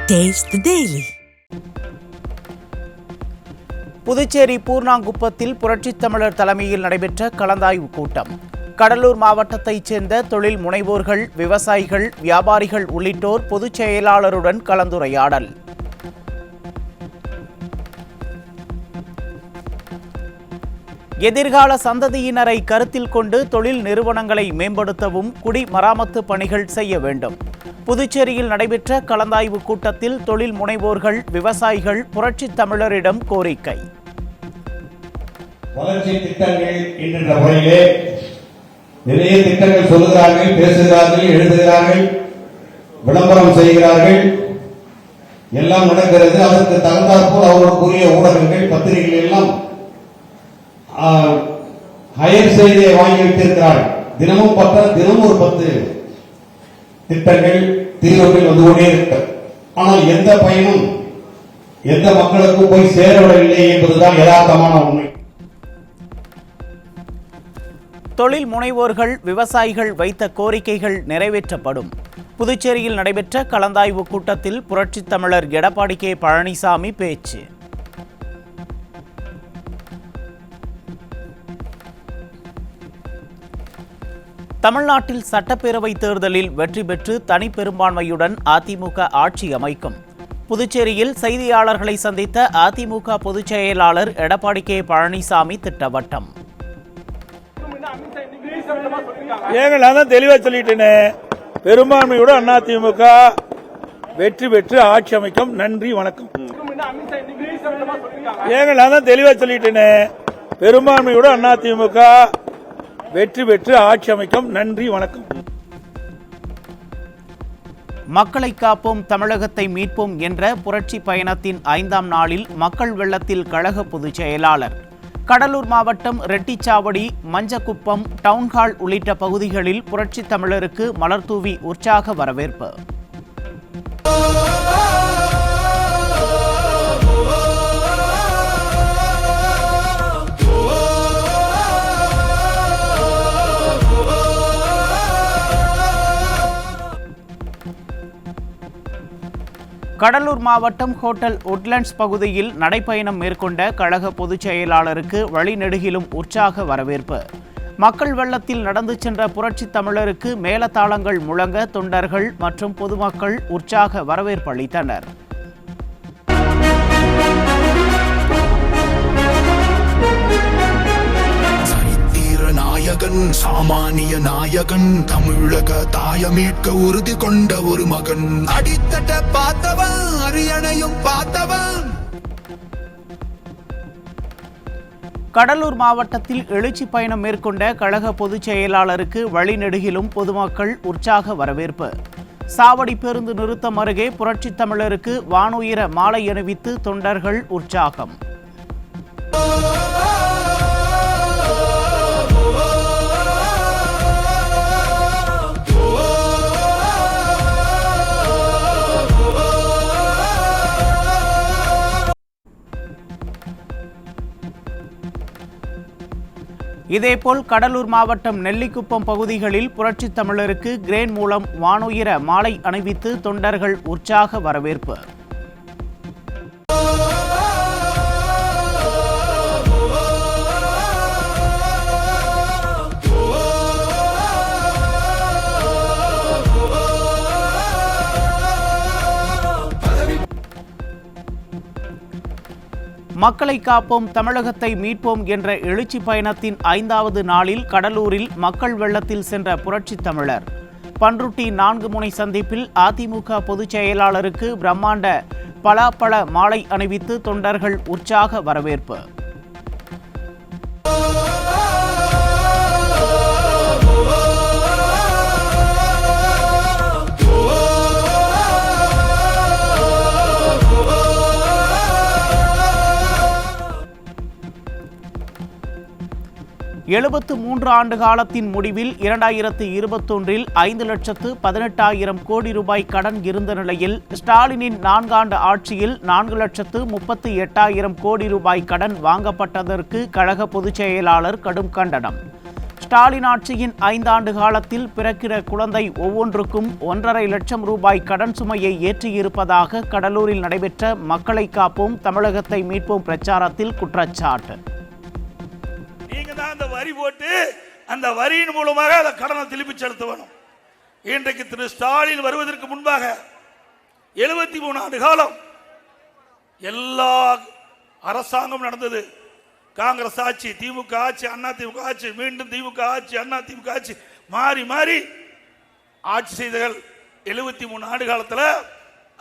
Taste the Daily. Puducherry பூர்ணாங்குப்பத்தில் புரட்சித் தமிழர் தலைமையில் நடைபெற்ற கலந்தாய்வு கூட்டம். கடலூர் மாவட்டத்தைச் சேர்ந்த தொழில் முனைவோர்கள், விவசாயிகள், வியாபாரிகள் உள்ளிட்டோர் பொதுச் செயலாளருடன் கலந்துரையாடல். எதிர்கால சந்ததியினரை கருத்தில் கொண்டு தொழில் நிறுவனங்களை மேம்படுத்தவும் குடிமராமத்து பணிகள் செய்ய வேண்டும். புதுச்சேரியில் நடைபெற்ற கலந்தாய்வு கூட்டத்தில் தொழில் முனைவோர்கள், விவசாயிகள் புரட்சித் தமிழரிடம் கோரிக்கை. வளர்ச்சி திட்டங்கள் என்கின்ற முறையிலே நிறைய திட்டங்கள் சொல்லுகிறார்கள், பேசுகிறார்கள், எழுதுகிறார்கள், விளம்பரம் செய்கிறார்கள், எல்லாம் நடக்கிறது. அதற்கு தகுந்தாற்போல் அவர்களுக்குரிய ஊடகங்கள், பத்திரிகைகள் எல்லாம் ஹயர் செய்தியை வாங்கி வைத்திருக்கிறார்கள். தினமும் ஒரு 10 திட்டங்கள் தீர்வுகள் வந்து கொண்டே இருக்கிறது. ஆனால் எந்த பயனும் எந்த மக்களுக்கும் போய் சேரவில்லை என்பதுதான் யதார்த்தமான உண்மை. தொழில் முனைவோர்கள், விவசாயிகள் வைத்த கோரிக்கைகள் நிறைவேற்றப்படும். புதுச்சேரியில் நடைபெற்ற கலந்தாய்வு கூட்டத்தில் புரட்சித் தமிழர் எடப்பாடி கே. பழனிசாமி பேச்சு. தமிழ்நாட்டில் சட்டப்பேரவை தேர்தலில் வெற்றி பெற்று தனிப்பெரும்பான்மையுடன் அதிமுக ஆட்சி அமைக்கும். புதுச்சேரியில் செய்தியாளர்களை சந்தித்த அதிமுக பொதுச் செயலாளர் எடப்பாடி கே. பழனிசாமி திட்டவட்டம். நான் தான் தெளிவா சொல்லிட்டேனே, பெரும்பான்மையுடன் அதிமுக வெற்றி பெற்று ஆட்சி அமைக்கும். நன்றி, வணக்கம். நான் தான் தெளிவா சொல்லிட்டேனே, பெரும்பான்மையுடன் அதிமுக வெற்றி பெற்று ஆட்சி அமைக்கும். நன்றி, வணக்கம். மக்களை காப்போம், தமிழகத்தை மீட்போம் என்ற புரட்சி பயணத்தின் 5ஆம் நாளில் மக்கள் வெள்ளத்தில் கழக பொதுச் செயலாளர். கடலூர் மாவட்டம் ரெட்டிச்சாவடி, மஞ்சக்குப்பம், டவுன்ஹால் உள்ளிட்ட பகுதிகளில் புரட்சி தமிழருக்கு மலர்தூவி உற்சாக வரவேற்பு. கடலூர் மாவட்டம் ஹோட்டல் உட்லண்ட்ஸ் பகுதியில் நடைப்பயணம் மேற்கொண்ட கழக பொதுச் செயலாளருக்கு வழிநெடுகிலும் உற்சாக வரவேற்பு. மக்கள் வெள்ளத்தில் நடந்து சென்ற புரட்சித் தமிழருக்கு மேளதாளங்கள் முழங்க தொண்டர்கள் மற்றும் பொதுமக்கள் உற்சாக வரவேற்பு அளித்தனர். நாயகன், சாமானிய நாயகன், தமிழக தாய மீட்க உறுதி கொண்ட ஒரு மகன், அடித்தட்ட பார்த்தவன், அரியணையும் பார்த்தவன். கடலூர் மாவட்டத்தில் எழுச்சி பயணம் மேற்கொண்ட கழக பொதுச் செயலாளருக்கு வழிநெடுகிலும் பொதுமக்கள் உற்சாக வரவேற்பு. சாவடி பேருந்து நிறுத்தம் அருகே புரட்சித் தமிழருக்கு வானுயர மாலை அணிவித்து தொண்டர்கள் உற்சாகம். இதேபோல் கடலூர் மாவட்டம் நெல்லிக்குப்பம் பகுதிகளில் புரட்சித் தமிழருக்கு கிரேன் மூலம் வானுயர மாலை அணிவித்து தொண்டர்கள் உற்சாக வரவேற்பு. மக்களை காப்போம், தமிழகத்தை மீட்போம் என்ற எழுச்சி பயணத்தின் 5வது நாளில் கடலூரில் மக்கள் வெள்ளத்தில் சென்ற புரட்சித் தமிழர். பன்ருட்டி 4 முனை சந்திப்பில் அதிமுக பொதுச் செயலாளருக்கு பிரம்மாண்ட பலாப்பழ மாலை அணிவித்து தொண்டர்கள் உற்சாக வரவேற்பு. எழுபத்து ஆண்டு காலத்தின் முடிவில் 2021 5,18,000 கோடி ரூபாய் கடன் இருந்த நிலையில் ஸ்டாலினின் 4 ஆண்டு ஆட்சியில் 4,38,000 கோடி ரூபாய் கடன் வாங்கப்பட்டதற்கு கழக பொதுச் செயலாளர் கடும் கண்டனம். ஸ்டாலின் ஆட்சியின் 5 ஆண்டு காலத்தில் பிறக்கிற குழந்தை ஒவ்வொன்றுக்கும் 1.5 லட்சம் ரூபாய் கடன் சுமையை ஏற்றியிருப்பதாக கடலூரில் நடைபெற்ற மக்களை காப்போம் தமிழகத்தை மீட்போம் பிரச்சாரத்தில் குற்றச்சாட்டு. நீங்க தான் அந்த வரி போட்டு அந்த வரியின் மூலமாக அந்த கடனை திருப்பி செலுத்த வேணும். இன்றைக்கு திரு ஸ்டாலின் வருவதற்கு முன்பாக 73 ஆண்டு காலம் எல்லா அரசாங்கம் நடந்தது. காங்கிரஸ் ஆட்சி, திமுக ஆட்சி, அண்ணா திமுக ஆட்சி, மீண்டும் திமுக ஆட்சி, அண்ணா திமுக ஆட்சி, மாறி மாறி ஆட்சி செய்தகள். 73 ஆண்டு காலத்தில்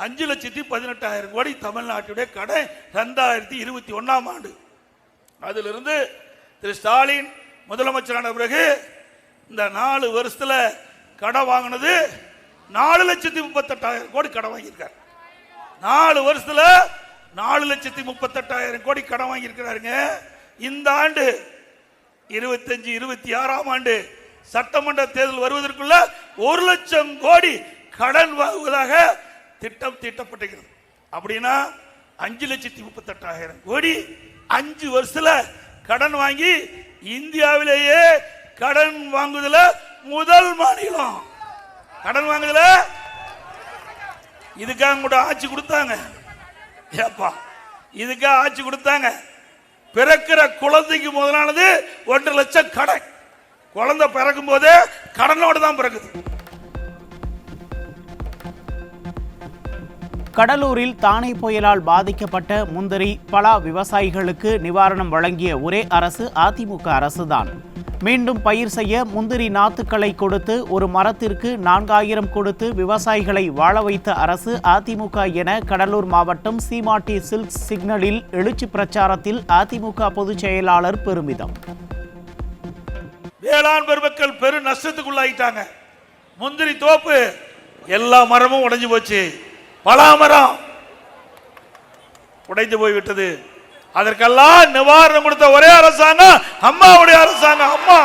5,18,000 கோடி தமிழ்நாட்டுடைய கடன் 2021ஆம் ஆண்டு. அதிலிருந்து திரு ஸ்டாலின் முதலமைச்சரான பிறகு இந்த 4 வருஷத்துல கடன் வாங்கினது 4,38,000 கோடி கடன் வாங்கியிருக்காரு. 4 வருஷத்துல 4,38,000 கோடி கடன் வாங்கியிருக்கிறாருங்க. இந்த ஆண்டு 25-26ஆம் ஆண்டு சட்டமன்ற தேர்தல் வருவதற்குள்ள 1 லட்சம் கோடி கடன் வாங்குவதாக திட்டம் தீட்டப்பட்டிருக்கிறது. அப்படின்னா 5,38,000 கோடி 5 வருஷத்துல கடன் வாங்கி இந்தியாவிலேயே கடன் வாங்குதல முதல் மாநிலம். கடன் வாங்குதல இதுக்காக கூட ஆட்சி கொடுத்தாங்க. ஏப்பா இதுக்காக ஆட்சி கொடுத்தாங்க. பிறக்கிற குழந்தைக்கு முதலானது 1.5 லட்சம் கடன். குழந்தை பிறக்கும் போது கடனோடு தான் பிறக்குது. கடலூரில் தானே புயலால் பாதிக்கப்பட்ட முந்திரி பலா விவசாயிகளுக்கு நிவாரணம் வழங்கிய ஒரே அரசு அதிமுக அரசுதான். மீண்டும் பயிர் செய்ய முந்திரி நாத்துக்களை கொடுத்து ஒரு மரத்திற்கு 4,000 கொடுத்து விவசாயிகளை வாழ வைத்த அரசு அதிமுக என கடலூர் மாவட்டம் சீமாட்டி சில்க் சிக்னலில் எழுச்சி பிரச்சாரத்தில் அதிமுக பொதுச் செயலாளர் பெருமிதம். வேளாண் பெருமக்கள் பெரு நஷ்டத்துக்குள்ளாயிட்டாங்க. முந்திரி தோப்பு எல்லா மரமும் உடைஞ்சு போச்சு. பலாமரம் உடைந்து போய்விட்டது. அதற்கெல்லாம் நிவாரணம் கொடுத்த ஒரே அரசாங்கம் அம்மாவுடைய அரசாங்கம். அம்மா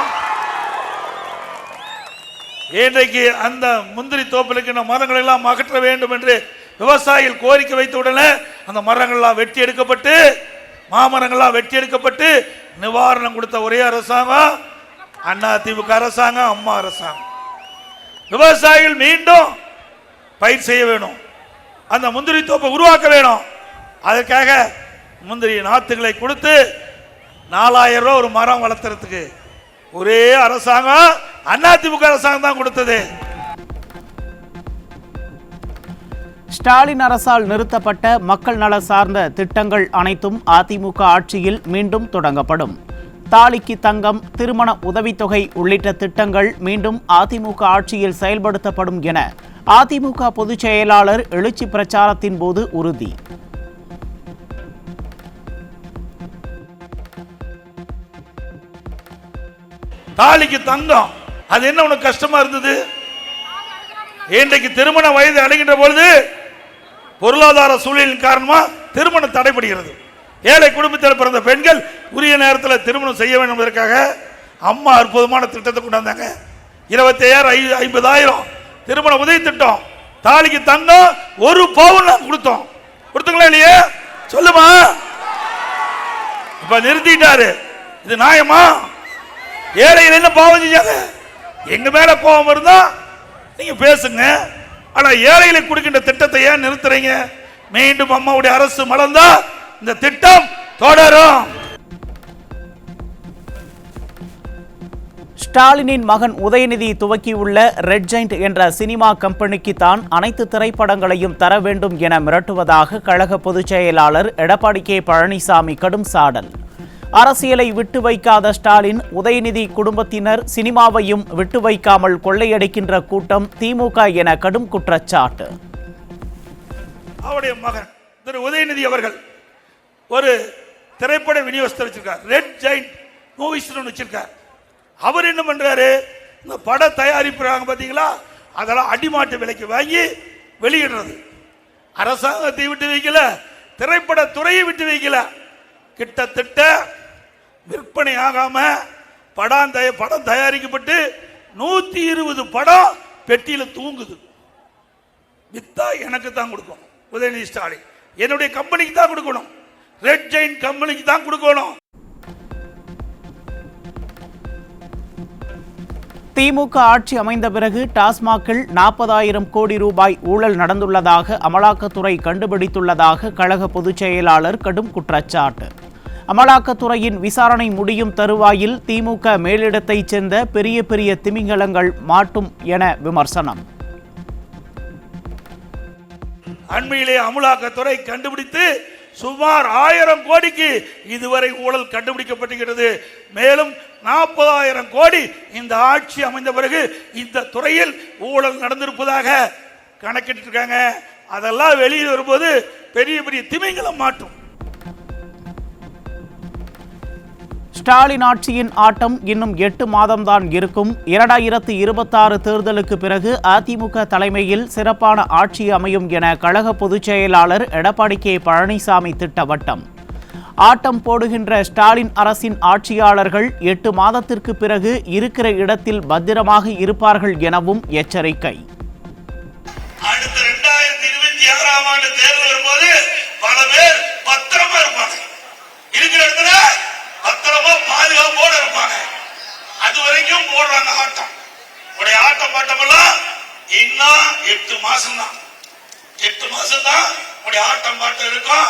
இன்றைக்கு அந்த முந்திரி தோப்பிலுக்கு மரங்களை எல்லாம் அகற்ற வேண்டும் என்று விவசாயிகள் கோரிக்கை வைத்த உடனே அந்த மரங்கள் எல்லாம் வெட்டி எடுக்கப்பட்டு, மாமரங்கள்லாம் வெட்டி எடுக்கப்பட்டு நிவாரணம் கொடுத்த ஒரே அரசாங்கம் அண்ணா திமுக அரசாங்கம், அம்மா அரசாங்கம். விவசாயிகள் மீண்டும் பயிர் செய்ய வேணும், அந்த முந்திரி தோப்பை உருவாக்க வேணும். அதற்காக முந்திரி நாத்துகளை கொடுத்து 4,000 ரூபாய் ஒரு மரம் வளர்த்துறதுக்கு ஒரே அரசாங்கம் அதிமுக அரசாங்கம் தான் கொடுத்தது. ஸ்டாலின் அரசால் நிறுத்தப்பட்ட மக்கள் நல சார்ந்த திட்டங்கள் அனைத்தும் அதிமுக ஆட்சியில் மீண்டும் தொடங்கப்படும். தாலிக்கு தங்கம், திருமண உதவித்தொகை உள்ளிட்ட திட்டங்கள் மீண்டும் அதிமுக ஆட்சியில் செயல்படுத்தப்படும் என அதிமுக பொதுச் செயலாளர் எழுச்சி பிரச்சாரத்தின் போது உறுதி. தாலிக்கு தங்கம், அது என்ன உனக்கு கஷ்டமா இருந்தது? இன்றைக்கு திருமண வயது அடைகின்ற பொழுது பொருளாதார சூழலின் காரணமா திருமணம் தடைபடுகிறது. ஏழை குடும்பத்தில் பிறந்த பெண்கள் உரிய நேரத்தில் திருமணம் செய்ய வேண்டும் என்பதற்காக அம்மா அற்புதமான திட்டத்தை கொண்டு வந்தாங்க. 25,000 50,000 திருமண உதவி திட்டம். தாலிக்கு தங்கம் 1 பவுன் கொடுத்தோம். கொடுத்தீங்களா இல்லையே? சொல்லுமா. இப்ப நிறுத்திட்டாரு. இது நியாயமா? ஏழைகள் என்ன பாவம் செஞ்சாங்க? எங்க மேல கோபம் இருந்தா நீங்க பேசுங்க. ஆனா ஏழைகளுக்கு கொடுக்கின்ற திட்டத்தை ஏன் நிறுத்துறீங்க? மீண்டும் அம்மாவுடைய அரசு மலர்ந்தா இந்த திட்டம் தொடரும். ஸ்டாலினின் மகன் உதயநிதி துவக்கியுள்ள ரெட் ஜெயிண்ட் என்ற சினிமா கம்பெனிக்கு தான் அனைத்து திரைப்படங்களையும் தர வேண்டும் என மிரட்டுவதாக கழக பொதுச் செயலாளர் எடப்பாடி கே பழனிசாமி கடும் சாடல். அரசியலை விட்டு வைக்காத ஸ்டாலின், உதயநிதி குடும்பத்தினர் சினிமாவையும் விட்டு வைக்காமல் கொள்ளையடிக்கின்ற கூட்டம் திமுக என கடும் குற்றச்சாட்டு. அவருடைய மகன் திரு உதயநிதி அவர்கள் ஒரு திரைப்பட விநியோகஸ்தர் வச்சிருக்கார், ரெட் ஜெயிண்ட் மூவிஸ் வச்சிருக்கார். அவர் என்ன பண்றாரு? இந்த பட தயாரிப்புறாங்க பாத்தீங்களா, அதெல்லாம் அடிமாட்டு விலைக்கு வாங்கி வெளியிடுறது. அரசாங்கத்தை விட்டு வைக்கல, திரைப்பட துறையை விட்டு வைக்கல. கிட்டத்தட்ட விற்பனை ஆகாம படம் தயாரிக்கப்பட்டு 120 படம் பெட்டியில தூங்குது. வித்தா எனக்கு தான் கொடுக்கணும். உதயநிதி ஸ்டாலின் என்னுடைய கம்பெனிக்கு தான் கொடுக்கணும், ரெட் ஜெயிண்ட் கம்பெனிக்கு தான் கொடுக்கணும். திமுக ஆட்சி அமைந்த பிறகு டாஸ்மாகில் 40,000 கோடி ரூபாய் ஊழல் நடந்துள்ளதாக அமலாக்கத்துறை கண்டுபிடித்துள்ளதாக கழக பொதுச் செயலாளர் கடும் குற்றச்சாட்டு. அமலாக்கத்துறையின் விசாரணை முடியும் தருவாயில் திமுக மேலிடத்தைச் சேர்ந்த பெரிய பெரிய திமிங்கலங்கள் மாட்டும் என விமர்சனம். அண்மையிலே அமலாக்கத்துறை கண்டுபிடித்து சுமார் 1000 கோடிக்கு இதுவரை ஊழல் கண்டுபிடிக்கப்பட்டிருக்கிறது. மேலும் 40,000 கோடி இந்த ஆட்சி அமைந்த பிறகு இந்த துறையில் ஊழல் நடந்திருப்பதாக கணக்கிட்டு இருக்காங்க. அதெல்லாம் வெளியே வரும்போது பெரிய பெரிய திமிங்கலம் மாட்டும். ஸ்டாலின் ஆட்சியின் ஆட்டம் இன்னும் 8 மாதம்தான் இருக்கும். 2026 தேர்தலுக்கு பிறகு அதிமுக தலைமையில் சிறப்பான ஆட்சி அமையும் என கழக பொதுச் செயலாளர் எடப்பாடி கே பழனிசாமி திட்டவட்டம். ஆட்டம் போடுகின்ற ஸ்டாலின் அரசின் ஆட்சியாளர்கள் 8 மாதத்திற்கு பிறகு இருக்கிற இடத்தில் பத்திரமாக இருப்பார்கள் எனவும் எச்சரிக்கை. அடுத்த 2026 ஆண்டு தேர்தல் வரும்போது பல பேர் பத்திரமா இருப்பாங்க, இருக்கிற இடத்துல பத்திரமா பாதுகாப்போடு இருப்பாங்க. அது வரைக்கும் போடுறாங்க ஆட்டம். உடைய ஆட்டம் பாட்டமெல்லாம் இன்னும் 8 மாசம் தான். 8 மாசம் தான் உடைய ஆட்டம் பாட்டம் இருக்கும்.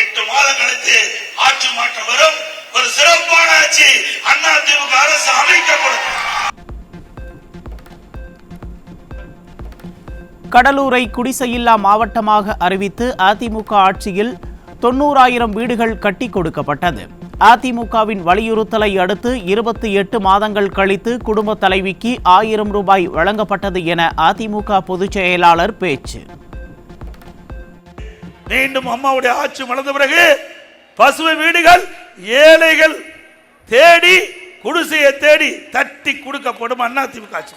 8 மாதம் கழித்து ஆட்சி மாற்றம் வரும். ஒரு சிறப்பான ஆட்சி அதிமுக அரசு அமைக்கப்படும். கடலூரை குடிசையில்லா மாவட்டமாக அறிவித்து அதிமுக ஆட்சியில் 90,000 வீடுகள் கட்டி கொடுக்கப்பட்டது. அதிமுகவின் வலியுறுத்தலை அடுத்து 28 மாதங்கள் கழித்து குடும்ப தலைவிக்கு 1000 ரூபாய் வழங்கப்பட்டது என அதிமுக பொதுச் செயலாளர் பேச்சு. மீண்டும் அம்மாவுடைய ஆட்சி மலர்ந்த பிறகு பசுமை வீடுகள் ஏழைகள் தேடி குடிசையை தேடி தட்டி கொடுக்கப்படும் அதிமுக ஆட்சி.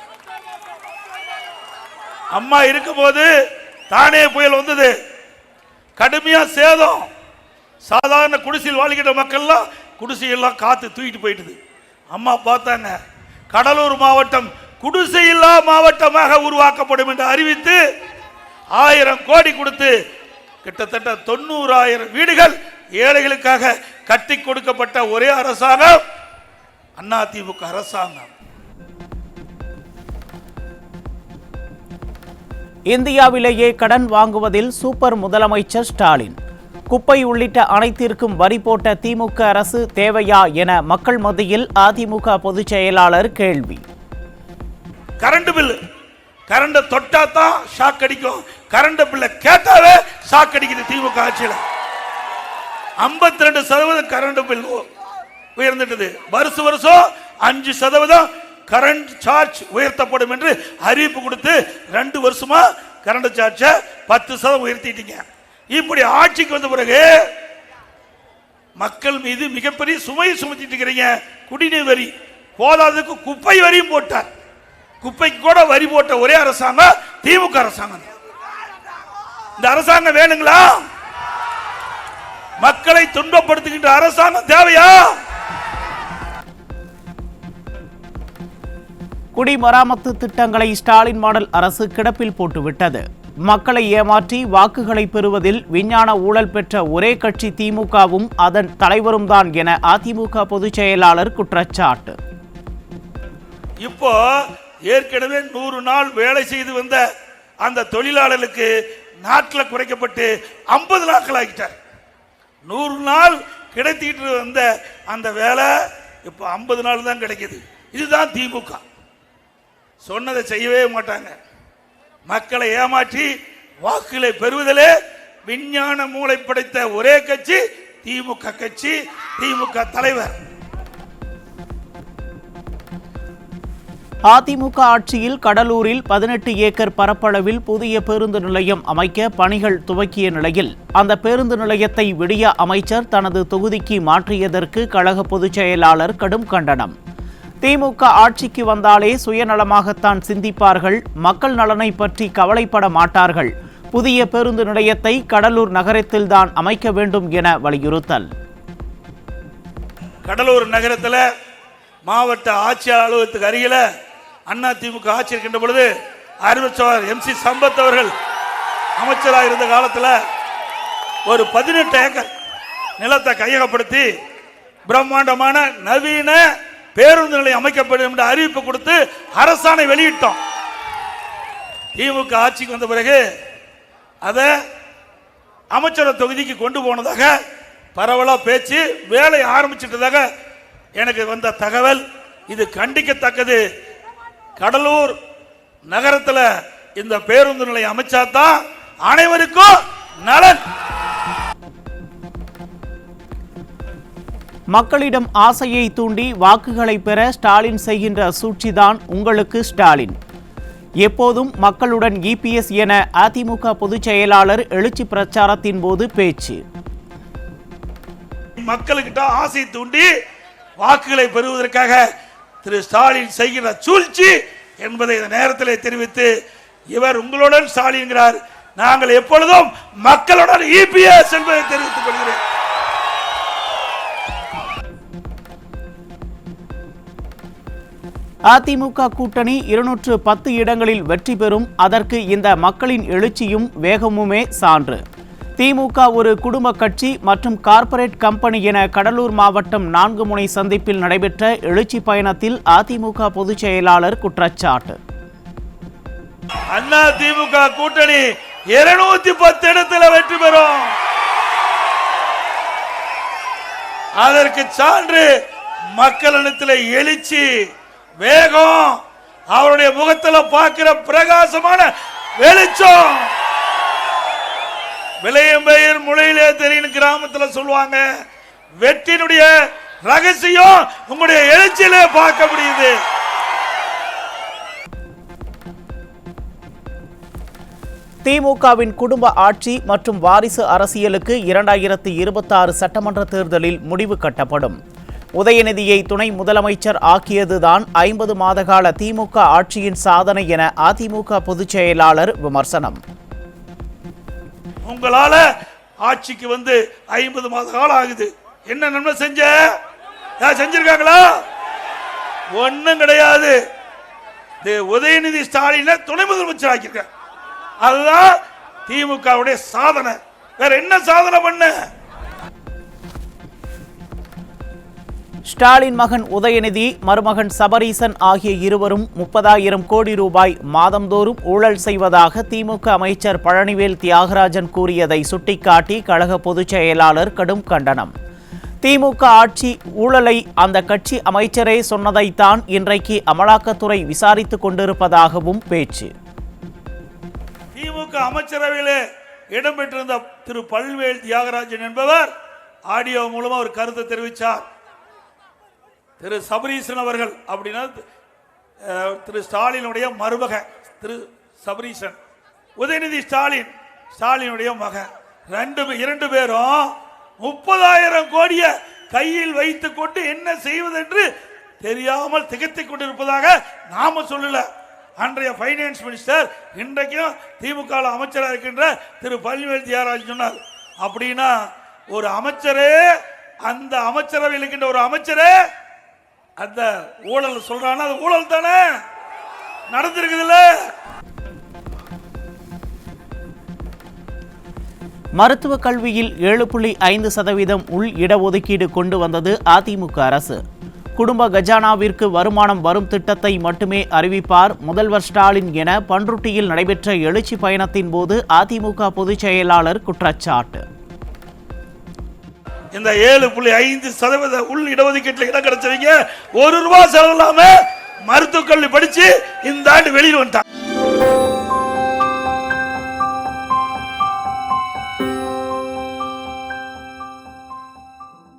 அம்மா இருக்கும் போது தானே புயல் வந்தது, கடுமையா சேதம். சாதாரண குடிசையில் வாழ்கின்ற மக்கள்லாம் குடிசையெல்லாம் காத்து தூக்கிட்டு போயிட்டுது. அம்மா பார்த்தாங்க, கடலூர் மாவட்டம் குடிசையில்லா மாவட்டமாக உருவாக்கப்படும் என்று அறிவித்து 1000 கோடி கொடுத்து கிட்டத்தட்ட 90,000 வீடுகள் ஏழைகளுக்காக கட்டி கொடுக்கப்பட்ட ஒரே அரசாங்கம் அதிமுக அரசாங்கம். இந்தியாவிலேயே கடன் வாங்குவதில் சூப்பர் முதலமைச்சர் ஸ்டாலின். குப்பை உள்ளிட்ட அனைத்திற்கும் வரி போட்ட திமுக அரசு தேவையா என மக்கள் மத்தியில் அதிமுக பொதுச் செயலாளர் கேள்வி. கரண்ட் பில் கரண்ட தொட்டா தான் ஷாக் அடிக்கும், கரண்ட் பில்ல கேட்டாவே ஷாக் அடிக்குது. திமுக ஆட்சியில் 52% கரண்ட் பில் உயர்ந்துட்டது. வருஷம் 5% கரண்ட் சார்ஜ் உயர்த்தப்படும் என்று அறிவிப்பு கொடுத்து 2 வருஷமா கரண்ட் சார்ஜ் 10% உயர்த்திட்டீங்க. இப்படி ஆட்சிக்கு வந்த பிறகு மக்கள் மீது மிகப்பெரிய சுமையை சுமத்திட்டு இருக்கிறீங்க. குடிநீர் வரி போதாததுக்கு குப்பை வரியும் போட்டார். குப்பைக்கு கூட வரி போட்ட ஒரே அரசாங்கம் திமுக அரசாங்கம். இந்த அரசாங்கம் வேணுங்களா? மக்களை துன்பப்படுத்துகின்ற அரசாங்கம் தேவையா? குடிமராமத்து திட்டங்களை ஸ்டாலின் மாடல் அரசு கிடப்பில் போட்டுவிட்டது. மக்களை ஏமாற்றி வாக்குகளை பெறுவதில் விஞ்ஞான ஊழல் பெற்ற ஒரே கட்சி திமுகவும் அதன் தலைவரும் தான் என அதிமுக பொதுச் செயலாளர் குற்றச்சாட்டு. இப்போ ஏற்கனவே 100 நாள் வேலை செய்து வந்த அந்த தொழிலாளர்களுக்கு நாட்டில் குறைக்கப்பட்டு 50 நாட்கள் ஆகிட்டார். 100 நாள் கிடைத்திட்டு வந்த அந்த வேலை இப்போ 50 நாள் தான் கிடைக்குது. இதுதான் திமுக. சொன்னதை செய்யவே மாட்டாங்க. மக்களை ஏமாற்றி வாக்குகளை பெறுவதிலே விஞ்ஞான மூளை படைத்த ஒரே கட்சி திமுக கட்சி, திமுக தலைவர். அதிமுக ஆட்சியில் கடலூரில் 18 ஏக்கர் பரப்பளவில் புதிய பேருந்து நிலையம் அமைக்க பணிகள் துவக்கிய நிலையில் அந்த பேருந்து நிலையத்தை விடிய அமைச்சர் தனது தொகுதிக்கு மாற்றியதற்கு கழக பொதுச் செயலாளர் கடும் கண்டனம். திமுக ஆட்சிக்கு வந்தாலே சுயநலமாகத்தான் சிந்திப்பார்கள், மக்கள் நலனை பற்றி கவலைப்பட மாட்டார்கள். புதிய பேருந்து நிலையத்தை கடலூர் நகரத்தில்தான் அமைக்க வேண்டும் என வலியுறுத்தல். கடலூர் நகரத்தில் மாவட்ட ஆட்சியாளர் அலுவலகத்துக்கு அருகில அதிமுக ஆட்சி இருக்கின்ற பொழுது அறிவிச்சவர் MC சம்பத் அவர்கள் அமைச்சராக இருந்த காலத்தில் ஒரு 18 ஏக்கர் நிலத்தை கையகப்படுத்தி பிரம்மாண்டமான நவீன பேருந்து நிலையம் அமைக்கப்படும் என்ற அறிவிப்பு கொடுத்து அரசாணை வெளியிட்டோம். திமுக ஆட்சிக்கு வந்த பிறகு அதை அமைச்சர் தொகுதிக்கு கொண்டு போனதாக பரவலா பேச்சு, வேலை ஆரம்பிச்சிட்டதாக எனக்கு வந்த தகவல். இது கண்டிக்கத்தக்கது. கடலூர் நகரத்தில் இந்த பேருந்து நிலையம் அமைச்சாதான் அனைவருக்கும் நலன். மக்களிடம் ஆசையை தூண்டி வாக்குகளை பெற ஸ்டாலின் செய்கின்ற சூழ்ச்சிதான் உங்களுக்கு ஸ்டாலின். எப்போதும் மக்களுடன் இபிஎஸ் என அதிமுக பொதுச் செயலாளர் எழுச்சி பிரச்சாரத்தின் போது பேச்சு. மக்களுக்கிட்ட ஆசை தூண்டி வாக்குகளை பெறுவதற்காக திரு ஸ்டாலின் செய்கிற சூழ்ச்சி என்பதை இந்த நேரத்தில் தெரிவித்து, இவர் உங்களுடன் ஸ்டாலின், நாங்கள் எப்பொழுதும் மக்களுடன் இபிஎஸ் என்பதை தெரிவித்துக் கொள்கிறேன். அதிமுக கூட்டணி 210 இடங்களில் வெற்றி பெறும். அதற்கு இந்த மக்களின் எழுச்சியும் வேகமுமே சான்று. திமுக ஒரு குடும்ப கட்சி மற்றும் கார்ப்பரேட் கம்பெனி என கடலூர் மாவட்டம் 4 முனை சந்திப்பில் நடைபெற்ற எழுச்சி பயணத்தில் அதிமுக பொதுச் செயலாளர் குற்றச்சாட்டு. அண்ணா திமுக கூட்டணி 210 இடத்துல வெற்றி பெறும். அதற்கு சான்று மக்களிடத்தில் எழுச்சி, வேகம், அவருடைய முகத்தில் பார்க்கிற பிரகாசமான வெளிச்சம். விளையம்பெயர் முளையிலே தெரியும் கிராமத்தில் சொல்லுவாங்க. வெற்றியினுடைய ரகசியம் உங்களுடைய எழுச்சியிலே பார்க்க முடியுது. திமுகவின் குடும்ப ஆட்சி மற்றும் வாரிசு அரசியலுக்கு 2026 சட்டமன்ற தேர்தலில் முடிவு கட்டப்படும். உதயநிதியை துணை முதலமைச்சர் ஆக்கியதுதான் 50 மாதகால திமுக ஆட்சியின் சாதனை என அதிமுக பொதுச் செயலாளர் விமர்சனம். உங்களால ஆட்சிக்கு வந்து 50 மாத காலம் ஆகுது. என்ன நன்மை செஞ்சிருக்காங்களா? ஒன்னும் கிடையாது. உதயநிதி ஸ்டாலினை துணை முதலமைச்சர் ஆக்கியிருக்க, அதுதான் திமுகவுடைய சாதனை. வேற என்ன சாதனை பண்ண? ஸ்டாலின் மகன் உதயநிதி, மருமகன் சபரீசன் ஆகிய இருவரும் 30,000 கோடி ரூபாய் மாதந்தோறும் ஊழல் செய்வதாக திமுக அமைச்சர் பழனிவேல் தியாகராஜன் கூறியதை சுட்டிக்காட்டி கழக பொதுச் செயலாளர் கடும் கண்டனம். திமுக ஆட்சி ஊழலை அந்த கட்சி அமைச்சரே சொன்னதைத்தான் இன்றைக்கு அமலாக்கத்துறை விசாரித்துக் கொண்டிருப்பதாகவும் பேச்சு. திமுக அமைச்சரவையிலே இடம்பெற்றிருந்த திரு பழனிவேல் தியாகராஜன் என்பவர் ஆடியோ மூலமா ஒரு கருத்தை தெரிவித்தார். திரு சபரீசன் அவர்கள் அப்படின்னா திரு ஸ்டாலினுடைய மருமகன் திரு சபரீசன், உதயநிதி ஸ்டாலினுடைய மகன், இரண்டு பேரும் 30,000 கோடியை கையில் வைத்துக் கொண்டு என்ன செய்வது என்று தெரியாமல் திகைத்துக் கொண்டிருப்பதாக நாம சொல்லல. அன்றைய பைனான்ஸ் மினிஸ்டர், இன்றைக்கும் திமுக அமைச்சராக இருக்கின்ற திரு பழனிவேல் தியாகராஜன் சொன்னார். அப்படின்னா ஒரு அமைச்சரே, அந்த அமைச்சரவையில் இருக்கின்ற ஒரு அமைச்சரே அந்த ஊழல் சொல்றானா, அது ஊழல் தானே நடந்திருக்குதுல்ல. மருத்துவ கல்வியில் 7.5% உள் இடஒதுக்கீடு கொண்டு வந்தது அதிமுக அரசு. குடும்ப கஜானாவிற்கு வருமானம் வரும் திட்டத்தை மட்டுமே அறிவிப்பார் முதல்வர் ஸ்டாலின் என பண்ருட்டியில் நடைபெற்ற எழுச்சி பயணத்தின் போது அதிமுக பொதுச் செயலாளர் குற்றச்சாட்டு. இந்த 7.5% உள் இடஒதுக்கீட்டில் இடம் கிடைச்சவங்க ₹1 செலவு இல்லாம மருத்துவக் கல்வி படிச்சு இந்த ஆண்டு வெளியில் வந்துட்டாங்க.